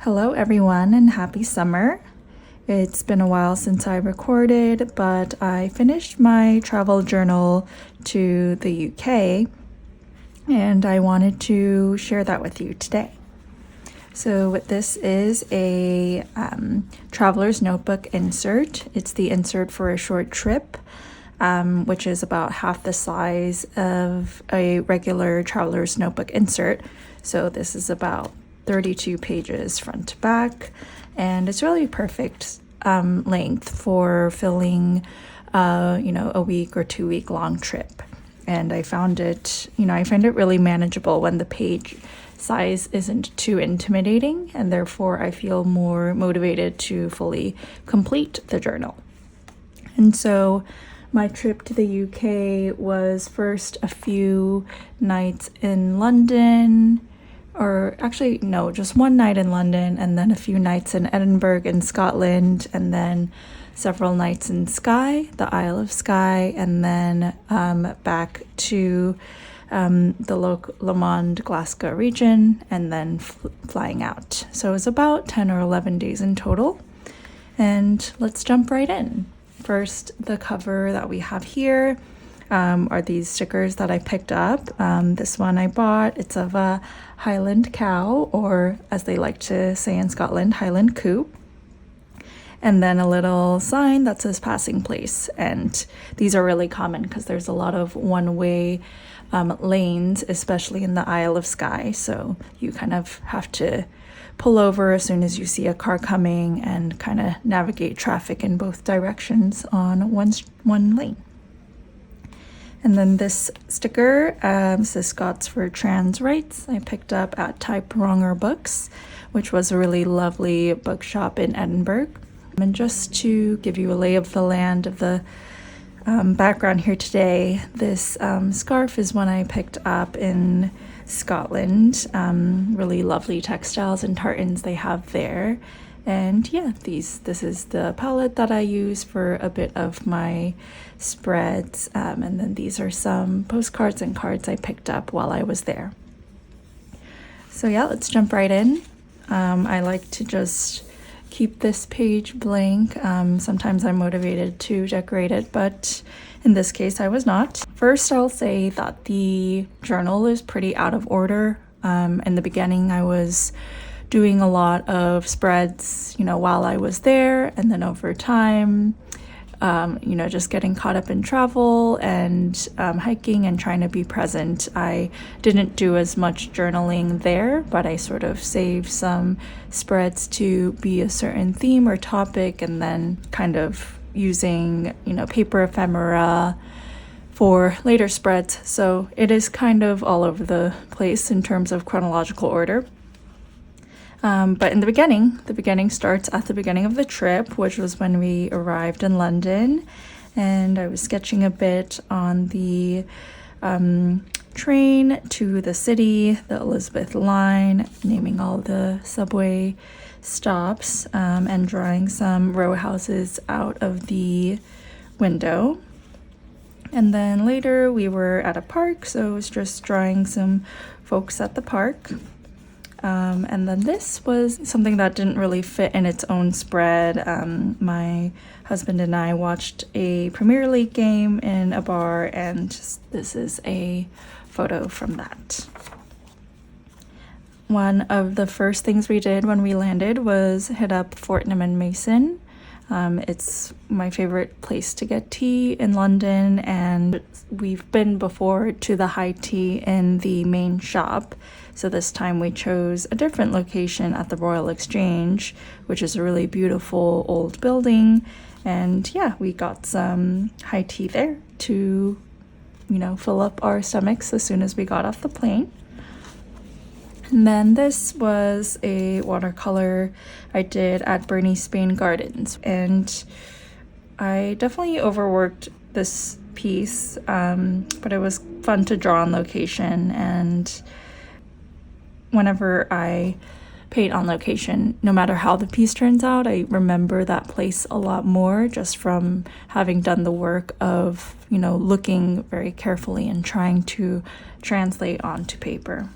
Hello everyone and happy summer. It's been a while since I recorded, but I finished my travel journal to the UK and I wanted to share that with you today. So this is a traveler's notebook insert. It's the insert for a short trip, which is about half the size of a regular traveler's notebook insert. So this is about 32 pages front to back, and it's really perfect length for filling a week or 2 week long trip. And I find it really manageable when the page size isn't too intimidating, and therefore I feel more motivated to fully complete the journal. And so my trip to the UK was first a few nights in London, or actually no, just one night in London, and then a few nights in Edinburgh in Scotland, and then several nights in Skye, the Isle of Skye, and then back to the Lomond Glasgow region, and then flying out. So it was about 10 or 11 days in total. And let's jump right in. First, the cover that we have here are these stickers that I picked up. This one I bought. It's of a Highland cow, or as they like to say in Scotland, Highland coo. And then a little sign that says passing place. And these are really common because there's a lot of one-way lanes, especially in the Isle of Skye. So you kind of have to pull over as soon as you see a car coming and kind of navigate traffic in both directions on one lane. And then this sticker says Scots for Trans Rights. I picked up at Typewronger Books, which was a really lovely bookshop in Edinburgh. And just to give you a lay of the land of the background here today, this scarf is one I picked up in Scotland. Really lovely textiles and tartans they have there. And yeah, this is the palette that I use for a bit of my spreads. And then these are some postcards and cards I picked up while I was there. So yeah, let's jump right in. I like to just keep this page blank. Sometimes I'm motivated to decorate it, but in this case I was not. First, I'll say that the journal is pretty out of order. In the beginning, I was doing a lot of spreads, while I was there, and then over time, just getting caught up in travel and hiking and trying to be present. I didn't do as much journaling there, but I sort of saved some spreads to be a certain theme or topic, and then kind of using, paper ephemera for later spreads. So it is kind of all over the place in terms of chronological order. But in the beginning starts at the beginning of the trip, which was when we arrived in London, and I was sketching a bit on the train to the city, the Elizabeth line, naming all the subway stops, and drawing some row houses out of the window. And then later we were at a park, so I was just drawing some folks at the park. And then this was something that didn't really fit in its own spread. My husband and I watched a Premier League game in a bar, and this is a photo from that. One of the first things we did when we landed was hit up Fortnum and Mason. It's my favorite place to get tea in London, and we've been before to the high tea in the main shop. So this time we chose a different location at the Royal Exchange, which is a really beautiful old building. And yeah, we got some high tea there to, fill up our stomachs as soon as we got off the plane. And then this was a watercolor I did at Bernie Spain Gardens. And I definitely overworked this piece, but it was fun to draw on location. And whenever I paint on location, no matter how the piece turns out, I remember that place a lot more just from having done the work of, looking very carefully and trying to translate onto paper.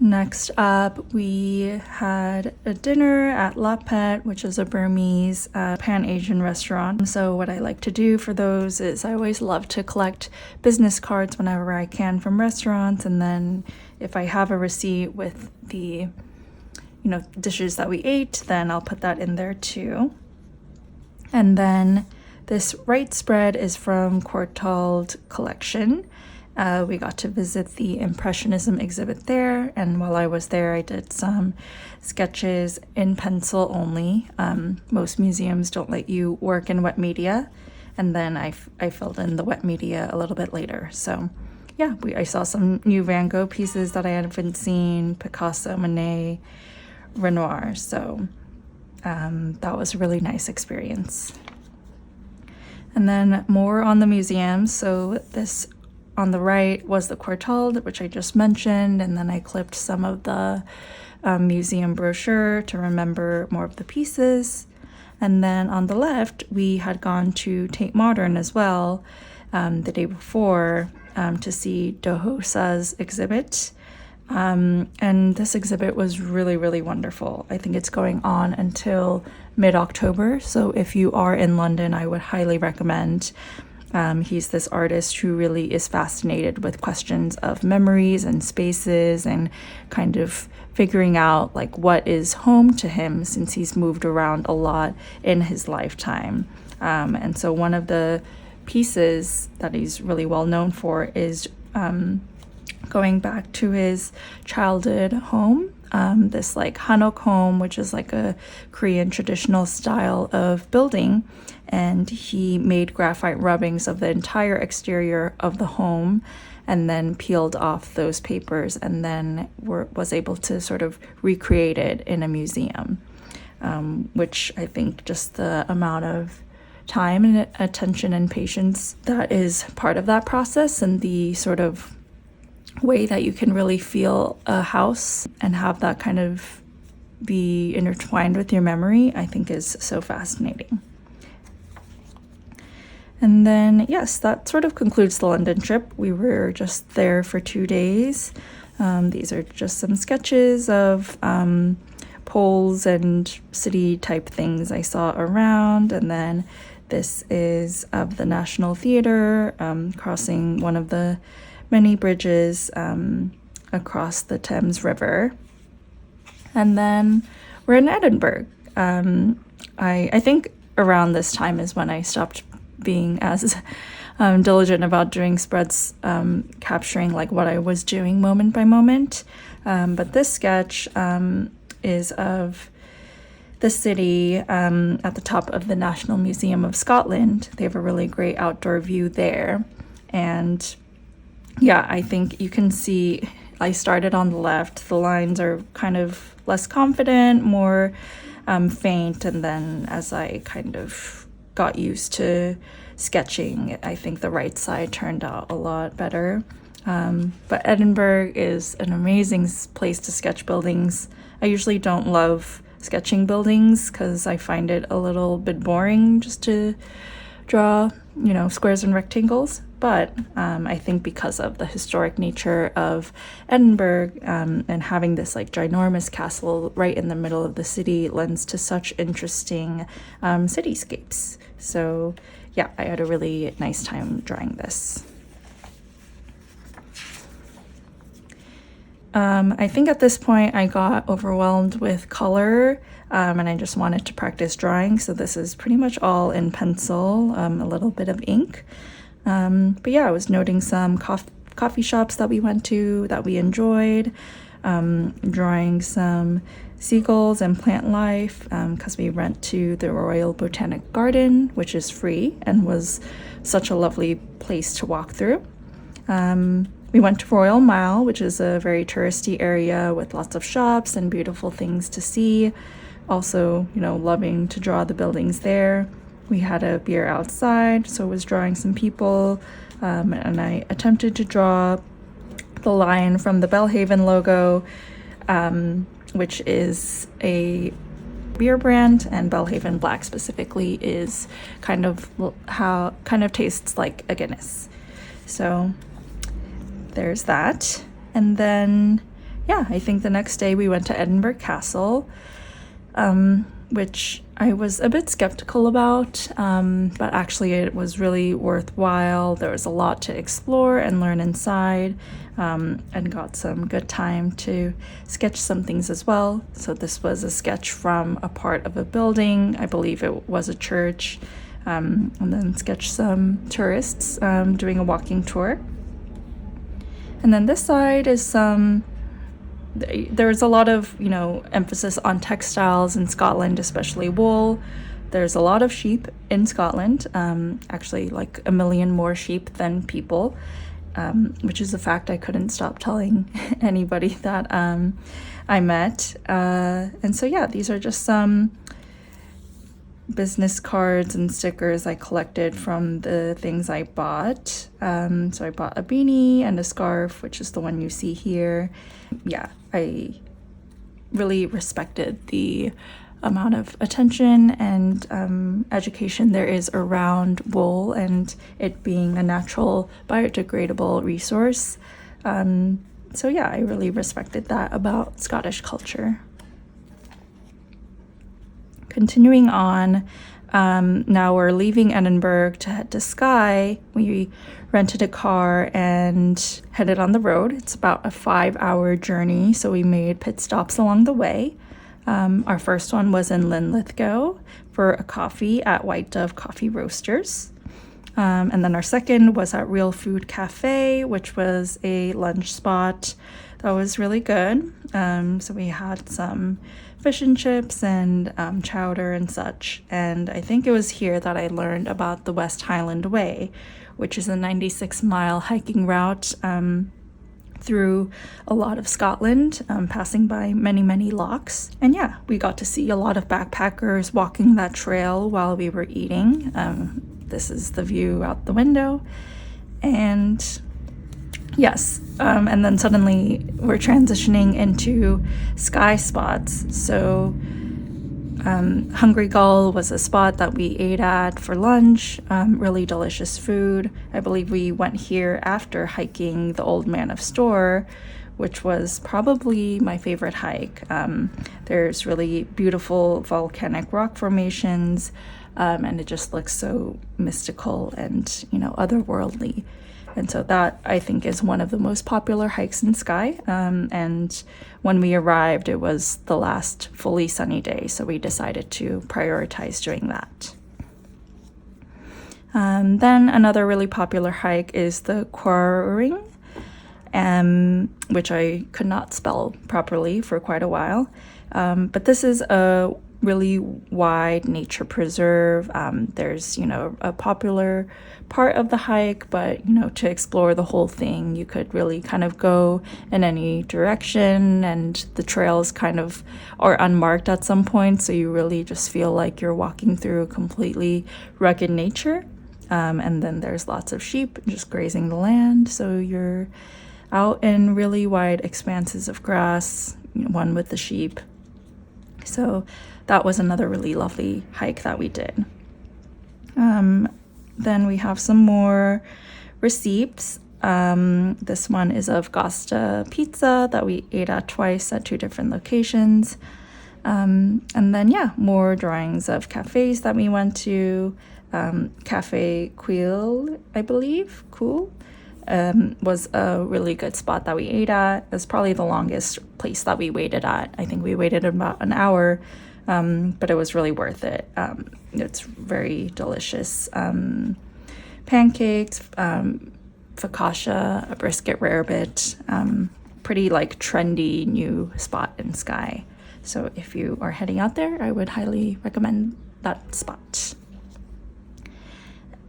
Next up, we had a dinner at Lahpet, which is a Burmese Pan-Asian restaurant. So what I like to do for those is I always love to collect business cards whenever I can from restaurants, and then if I have a receipt with the dishes that we ate, then I'll put that in there too. And then this right spread is from Courtauld collection. We got to visit the Impressionism exhibit there, and while I was there, I did some sketches in pencil only. Most museums don't let you work in wet media, and then I filled in the wet media a little bit later. So yeah, I saw some new Van Gogh pieces that I haven't seen, Picasso, Monet, Renoir, so that was a really nice experience. And then more on the museums. So this on the right was the Courtauld, which I just mentioned, and then I clipped some of the museum brochure to remember more of the pieces. And then on the left, we had gone to Tate Modern as well the day before to see Dohosa's exhibit. And this exhibit was really, really wonderful. I think it's going on until mid-October, so if you are in London, I would highly recommend. He's this artist who really is fascinated with questions of memories and spaces and kind of figuring out like what is home to him, since he's moved around a lot in his lifetime. And so one of the pieces that he's really well known for is going back to his childhood home, this like hanok home, which is like a Korean traditional style of building. And he made graphite rubbings of the entire exterior of the home and then peeled off those papers, and then was able to sort of recreate it in a museum, which I think just the amount of time and attention and patience that is part of that process, and the sort of way that you can really feel a house and have that kind of be intertwined with your memory, I think is so fascinating. And then, yes, that sort of concludes the London trip. We were just there for 2 days. These are just some sketches of poles and city type things I saw around. And then this is of the National Theatre, crossing one of the many bridges across the Thames River. And then we're in Edinburgh. I think around this time is when I stopped being as diligent about doing spreads, capturing like what I was doing moment by moment. But this sketch is of the city at the top of the National Museum of Scotland. They have a really great outdoor view there. And yeah, I think you can see I started on the left. The lines are kind of less confident, more faint. And then as I kind of got used to sketching, I think the right side turned out a lot better. But Edinburgh is an amazing place to sketch buildings. I usually don't love sketching buildings because I find it a little bit boring just to draw, squares and rectangles. But I think because of the historic nature of Edinburgh and having this like ginormous castle right in the middle of the city lends to such interesting cityscapes. So yeah, I had a really nice time drawing this. I think at this point I got overwhelmed with color and I just wanted to practice drawing. So this is pretty much all in pencil, a little bit of ink. But yeah, I was noting some coffee shops that we went to that we enjoyed, drawing some seagulls and plant life because we went to the Royal Botanic Garden, which is free and was such a lovely place to walk through. We went to Royal Mile, which is a very touristy area with lots of shops and beautiful things to see. Also, loving to draw the buildings there. We had a beer outside, so I was drawing some people, and I attempted to draw the lion from the Belhaven logo, which is a beer brand, and Belhaven Black specifically is kind of tastes like a Guinness. So there's that. And then yeah, I think the next day we went to Edinburgh Castle, which I was a bit skeptical about, but actually it was really worthwhile. There was a lot to explore and learn inside, and got some good time to sketch some things as well. So this was a sketch from a part of a building, I believe it was a church, and then sketch some tourists doing a walking tour. And then this side is there's a lot of, emphasis on textiles in Scotland, especially wool. There's a lot of sheep in Scotland, actually like 1 million more sheep than people, which is a fact I couldn't stop telling anybody that I met. And so, yeah, these are just some business cards and stickers I collected from the things I bought. So I bought a beanie and a scarf, which is the one you see here. Yeah, I really respected the amount of attention and education there is around wool and it being a natural biodegradable resource. So yeah, I really respected that about Scottish culture. Continuing on, now we're leaving Edinburgh to head to Skye. We rented a car and headed on the road. It's about a 5-hour journey, so we made pit stops along the way. Our first one was in Linlithgow for a coffee at White Dove Coffee Roasters. And then our second was at Real Food Cafe, which was a lunch spot that was really good. So we had some fish and chips and chowder and such. And I think it was here that I learned about the West Highland Way, which is a 96-mile hiking route through a lot of Scotland, passing by many, many lochs. And yeah, we got to see a lot of backpackers walking that trail while we were eating. This is the view out the window. And yes, and then suddenly we're transitioning into Skye spots. So Hungry Gull was a spot that we ate at for lunch, really delicious food. I believe we went here after hiking the Old Man of Storr, which was probably my favorite hike. There's really beautiful volcanic rock formations, and it just looks so mystical and, otherworldly. And so that, I think, is one of the most popular hikes in Skye. And when we arrived, it was the last fully sunny day, so we decided to prioritize doing that. Then another really popular hike is the Quiraing, which I could not spell properly for quite a while. But this is a really wide nature preserve. There's, a popular part of the hike, but, to explore the whole thing, you could really kind of go in any direction, and the trails kind of are unmarked at some point, so you really just feel like you're walking through completely rugged nature. And then there's lots of sheep just grazing the land, so you're out in really wide expanses of grass, one with the sheep. So that was another really lovely hike that we did. Then we have some more receipts. This one is of Gasta pizza that we ate at twice at 2 different locations. And then, more drawings of cafes that we went to. Cafe Cuil, I believe, Cuil, was a really good spot that we ate at. It was probably the longest place that we waited at. I think we waited about an hour, but it was really worth it. It's very delicious. Pancakes, focaccia, a brisket rarebit, pretty trendy new spot in Skye. So if you are heading out there, I would highly recommend that spot.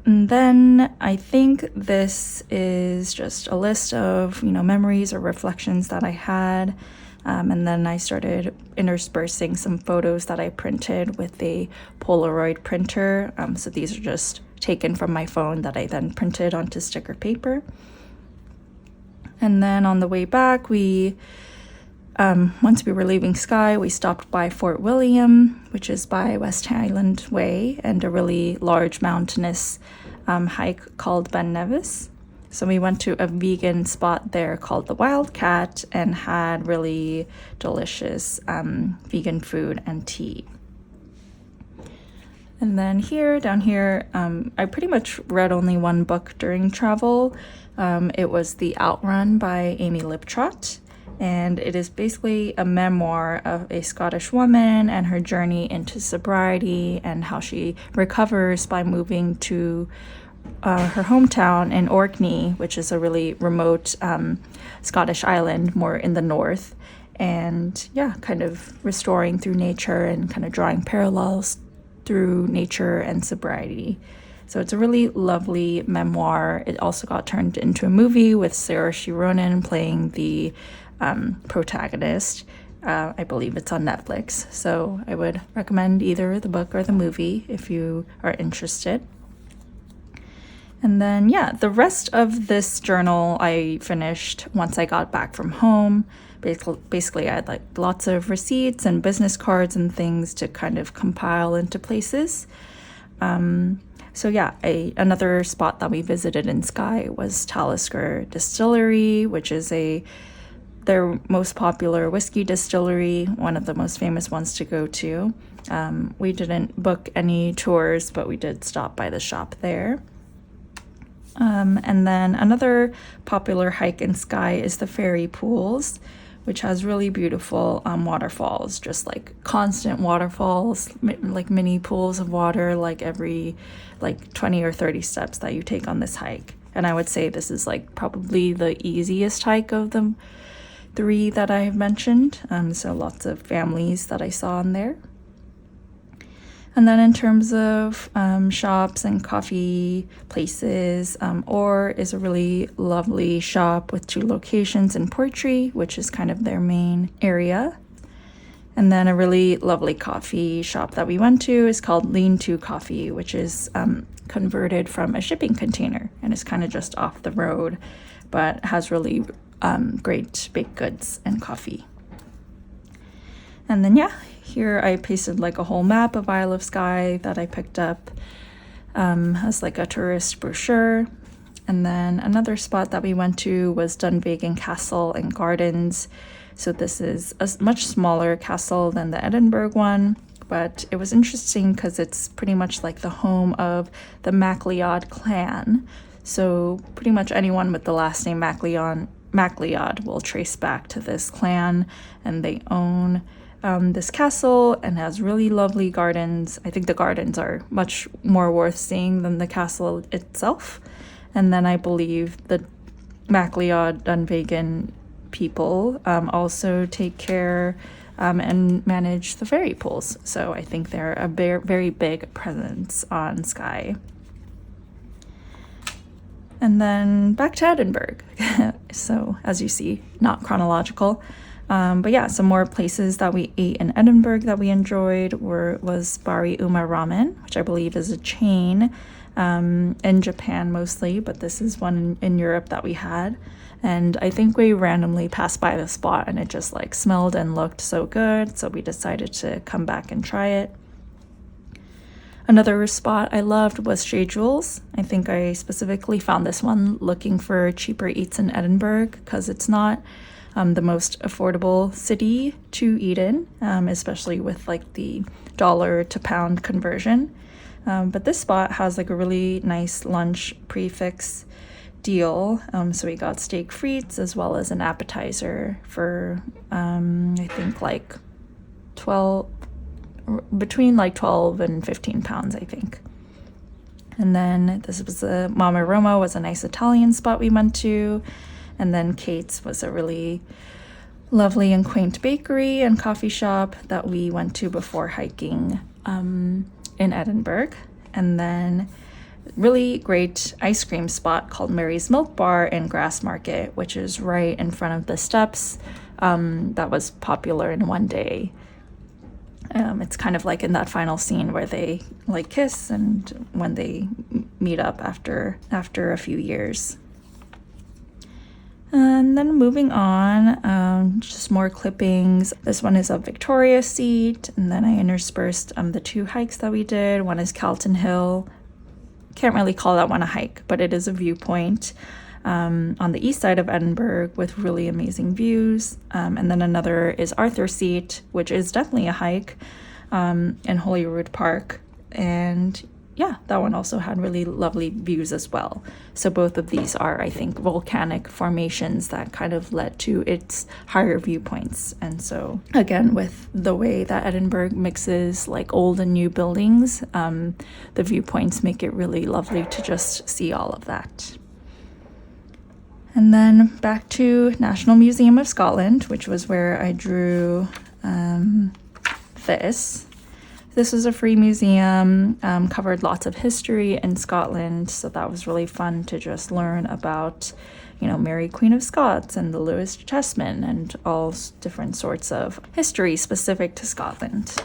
And then I think this is just a list of, memories or reflections that I had. And then I started interspersing some photos that I printed with a Polaroid printer. So these are just taken from my phone that I then printed onto sticker paper. And then on the way back, once we were leaving Skye, we stopped by Fort William, which is by West Highland Way, and a really large mountainous hike called Ben Nevis. So we went to a vegan spot there called the Wildcat and had really delicious vegan food and tea. And then down here, I pretty much read only one book during travel. It was The Outrun by Amy Liptrot, and it is basically a memoir of a Scottish woman and her journey into sobriety and how she recovers by moving to her hometown in Orkney, which is a really remote Scottish island more in the north, and kind of restoring through nature and kind of drawing parallels through nature and sobriety. So it's a really lovely memoir. It also got turned into a movie with Saoirse Ronan playing the protagonist. I believe it's on Netflix. So I would recommend either the book or the movie if you are interested. And then, the rest of this journal I finished once I got back from home. Basically, I had like lots of receipts and business cards and things to kind of compile into places. Another spot that we visited in Skye was Talisker Distillery, which is their most popular whiskey distillery, one of the most famous ones to go to. We didn't book any tours, but we did stop by the shop there. And then another popular hike in Skye is the Fairy Pools, which has really beautiful waterfalls, just like constant waterfalls, like mini pools of water, like every 20 or 30 steps that you take on this hike. And I would say this is like probably the easiest hike of the 3 that I have mentioned. So lots of families that I saw in there. And then in terms of shops and coffee places, Orr is a really lovely shop with 2 locations in Portree, which is kind of their main area. And then a really lovely coffee shop that we went to is called Lean To Coffee, which is converted from a shipping container and is kind of just off the road, but has really great baked goods and coffee. And then here I pasted like a whole map of Isle of Skye that I picked up as like a tourist brochure. And then another spot that we went to was Dunvegan Castle and Gardens. So this is a much smaller castle than the Edinburgh one, but it was interesting because it's pretty much like the home of the MacLeod clan. So pretty much anyone with the last name MacLeod will trace back to this clan, and they own this castle and has really lovely gardens. I think the gardens are much more worth seeing than the castle itself. And then I believe the MacLeod Dunvegan people also take care and manage the fairy pools. So I think they're a very big presence on Skye. And then back to Edinburgh. So as you see, not chronological. But some more places that we ate in Edinburgh that we enjoyed was Bariuma Ramen, which I believe is a chain in Japan mostly, but this is one in Europe that we had. And I think we randomly passed by the spot and it just like smelled and looked so good, so we decided to come back and try it. Another spot I loved was Chez Jules. I think I specifically found this one looking for cheaper eats in Edinburgh because it's not the most affordable city to eat in, especially with like the dollar to pound conversion. But this spot has like a really nice lunch prefix deal. So we got steak frites as well as an appetizer for I think like between like 12 and 15 pounds, I think. And then this was Mama Roma was a nice Italian spot we went to. And then Kate's was a really lovely and quaint bakery and coffee shop that we went to before hiking in Edinburgh. And then really great ice cream spot called Mary's Milk Bar in Grassmarket, which is right in front of the steps. That was popular in one day. It's kind of like in that final scene where they like kiss and when they meet up after a few years. And then moving on, just more clippings. This one is a Victoria seat, and then I interspersed the 2 hikes that we did. One is Calton Hill. Can't really call that one a hike, but it is a viewpoint. on the east side of Edinburgh with really amazing views. And then another is Arthur Seat, which is definitely a hike, in Holyrood Park. And yeah, that one also had really lovely views as well. So both of these are, I think, volcanic formations that kind of led to its higher viewpoints. And so again, with the way that Edinburgh mixes like old and new buildings, the viewpoints make it really lovely to just see all of that. And then back to National Museum of Scotland, which was where I drew this. This was a free museum, covered lots of history in Scotland, so that was really fun to just learn about, you know, Mary Queen of Scots and the Lewis chessmen and all different sorts of history specific to Scotland.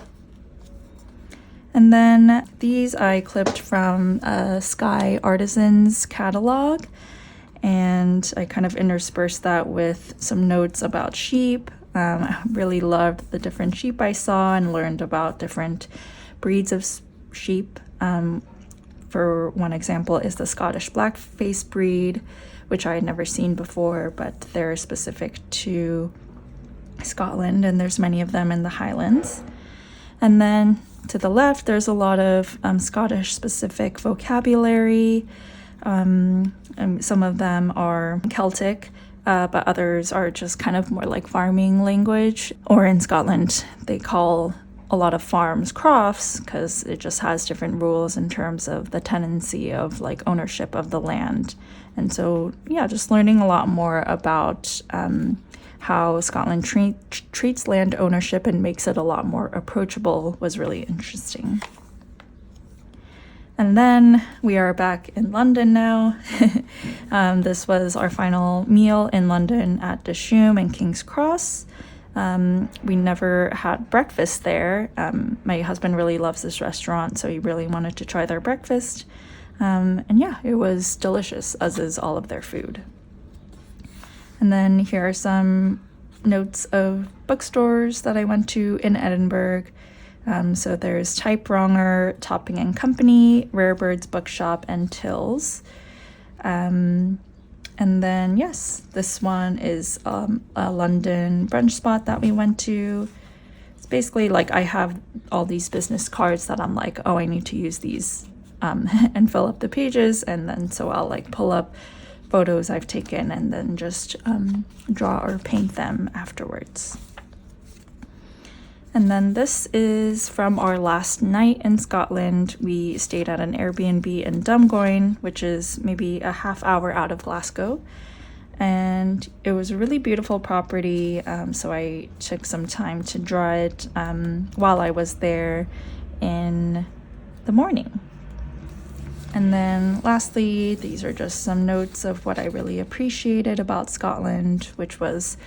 And then these I clipped from a Skye Artisans catalog, and I kind of interspersed that with some notes about sheep. I really loved the different sheep I saw and learned about different breeds of sheep. For one example is the Scottish blackface breed, which I had never seen before, but they're specific to Scotland, and there's many of them in the Highlands. And then to the left, there's a lot of Scottish specific vocabulary. And some of them are Celtic, but others are just kind of more like farming language. Or in Scotland, they call a lot of farms crofts because it just has different rules in terms of the tenancy of like ownership of the land. And so, yeah, just learning a lot more about how Scotland treats land ownership and makes it a lot more approachable was really interesting. And then we are back in London now. This was our final meal in London at Dishoom and King's Cross. We never had breakfast there. My husband really loves this restaurant, so he really wanted to try their breakfast. And yeah, it was delicious, as is all of their food. And then here are some notes of bookstores that I went to in Edinburgh. So there's Typewronger, Topping and Company, Rare Birds Bookshop, and Till's. And then, yes, this one is a London brunch spot that we went to. It's basically like I have all these business cards that I'm like, oh, I need to use these and fill up the pages. And then so I'll like pull up photos I've taken and then just draw or paint them afterwards. And then this is from our last night in Scotland. We stayed at an Airbnb in Dunvegan, which is maybe a half hour out of Glasgow. And it was a really beautiful property, so I took some time to draw it while I was there in the morning. And then lastly, these are just some notes of what I really appreciated about Scotland, which was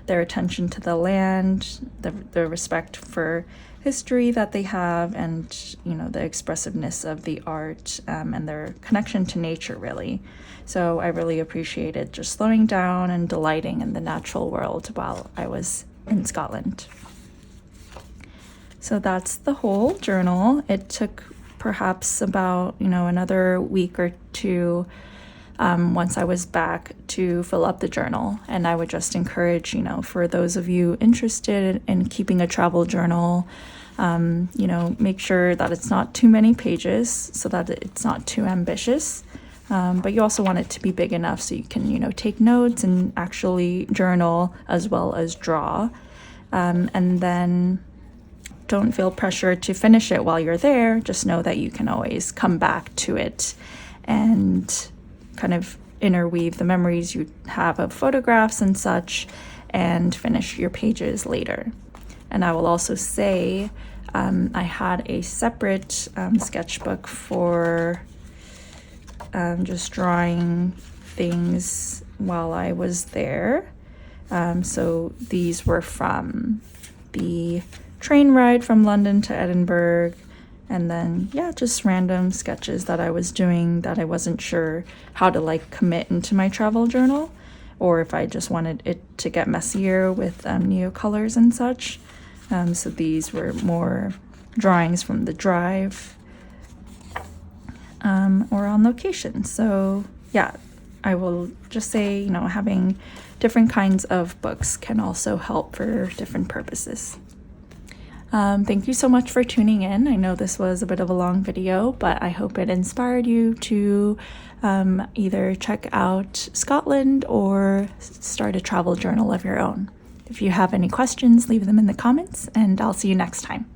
their attention to the land, the respect for history that they have, and you know, the expressiveness of the art, and their connection to nature, really. So I really appreciated just slowing down and delighting in the natural world while I was in Scotland. So that's the whole journal. It took perhaps about, you know, another week or two once I was back to fill up the journal. And I would just encourage, you know, for those of you interested in keeping a travel journal, you know, make sure that it's not too many pages so that it's not too ambitious. But you also want it to be big enough so you can, you know, take notes and actually journal as well as draw. And then don't feel pressure to finish it while you're there. Just know that you can always come back to it and kind of interweave the memories you have of photographs and such and finish your pages later. And I will also say I had a separate sketchbook for just drawing things while I was there. So these were from the train ride from London to Edinburgh. And then, yeah, just random sketches that I was doing that I wasn't sure how to like commit into my travel journal, or if I just wanted it to get messier with Neocolors and such. So these were more drawings from the drive or on location. So yeah, I will just say, you know, having different kinds of books can also help for different purposes. Thank you so much for tuning in. I know this was a bit of a long video, but I hope it inspired you to either check out Scotland or start a travel journal of your own. If you have any questions, leave them in the comments, and I'll see you next time.